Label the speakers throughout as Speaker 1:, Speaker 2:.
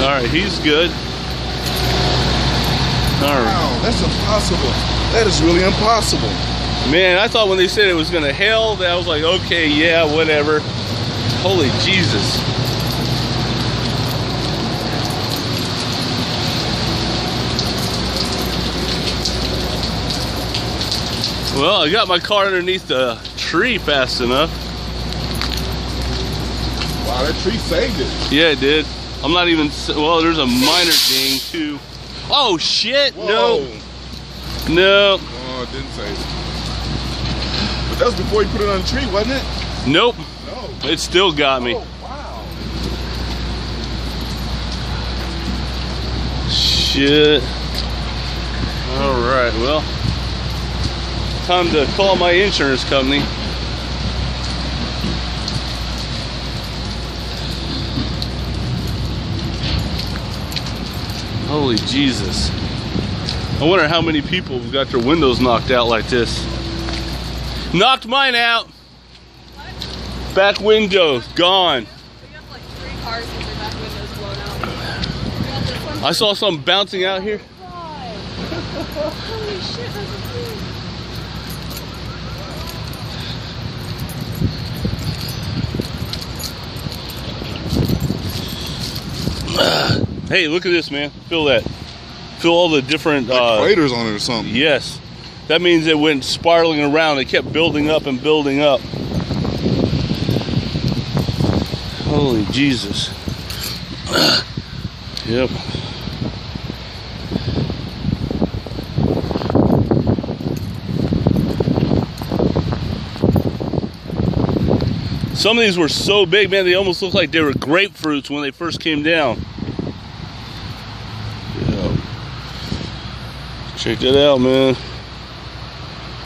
Speaker 1: All right, he's good. All right.
Speaker 2: Wow, that's impossible. That is really impossible.
Speaker 1: Man, I thought when they said it was gonna hail, that I was like, okay, yeah, whatever. Holy Jesus. Well, I got my car underneath the tree fast enough.
Speaker 2: Wow, that tree saved it.
Speaker 1: Yeah, it did. I'm not even, well, there's a minor ding too. Oh shit,
Speaker 2: Whoa.
Speaker 1: no. No.
Speaker 2: Oh, it didn't save it. But that was before you put it on the tree, wasn't it?
Speaker 1: Nope.
Speaker 2: No.
Speaker 1: It still got me.
Speaker 2: Oh, wow.
Speaker 1: Shit. All right, well, time to call my insurance company. Holy Jesus. I wonder how many people have got their windows knocked out like this. Knocked mine out.
Speaker 3: What?
Speaker 1: Back window, gone.
Speaker 3: We have like 3 cars with their back windows blown out. We got this one.
Speaker 1: I saw something bouncing out here.
Speaker 3: God. Holy shit, that's a thing.
Speaker 1: Hey, look at this, man. Feel that. Feel all the different
Speaker 2: Like craters on it or something.
Speaker 1: yes. That means it went spiraling around. It kept building up and building up. Holy Jesus. Yep. Some of these were so big, man, they almost looked like they were grapefruits when they first came down. Yeah. Check that out, man.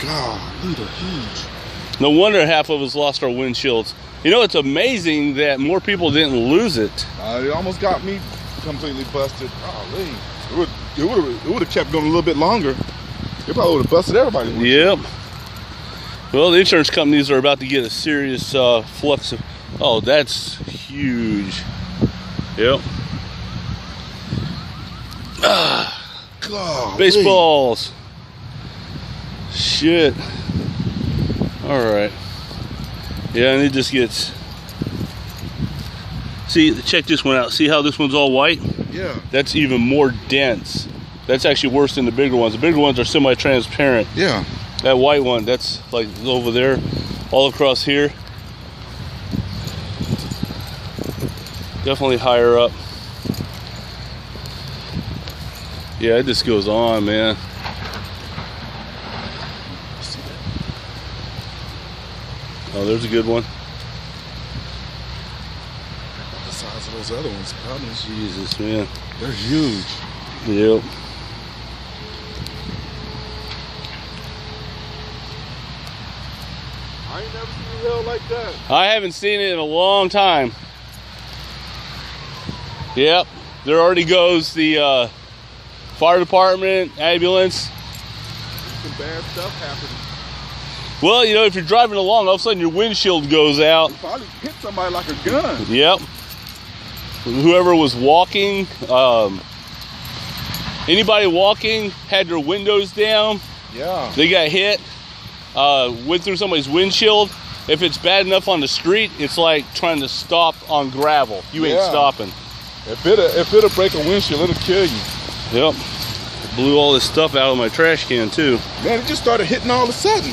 Speaker 2: God, these are huge.
Speaker 1: No wonder half of us lost our windshields. You know, it's amazing that more people didn't lose it.
Speaker 2: It almost got me completely busted. Golly. It would have kept going a little bit longer. It probably would have busted everybody.
Speaker 1: Yep. Well, the insurance companies are about to get a serious flux of... Oh, that's huge. Yep.
Speaker 2: God.
Speaker 1: Baseballs. Shit. All right. Yeah, and it just gets... See, check this one out. See how this one's all white?
Speaker 2: Yeah.
Speaker 1: That's even more dense. That's actually worse than the bigger ones. The bigger ones are semi-transparent.
Speaker 2: Yeah.
Speaker 1: That white one, that's like over there, all across here. Definitely higher up. Yeah, it just goes on, man. Oh, there's a good one.
Speaker 2: The size of those other ones, probably.
Speaker 1: Jesus, man.
Speaker 2: They're huge.
Speaker 1: Yep.
Speaker 2: I ain't never seen a hail like that.
Speaker 1: I haven't seen it in a long time. Yep, there already goes the fire department, ambulance.
Speaker 2: Some bad stuff happening.
Speaker 1: Well, you know, if you're driving along, all of a sudden your windshield goes out.
Speaker 2: You probably hit somebody like a gun.
Speaker 1: Yep. Whoever was walking, anybody walking had their windows down.
Speaker 2: Yeah.
Speaker 1: They got hit, went through somebody's windshield. If it's bad enough on the street, it's like trying to stop on gravel. You ain't stopping.
Speaker 2: If it'll break a windshield, it'll kill you.
Speaker 1: Yep. Blew all this stuff out of my trash can too.
Speaker 2: Man, it just started hitting all of a sudden.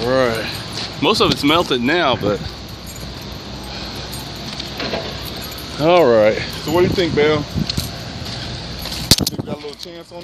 Speaker 1: All right. Most of it's melted now, but all right.
Speaker 2: So what do you think, Bill? Think we got a little chance on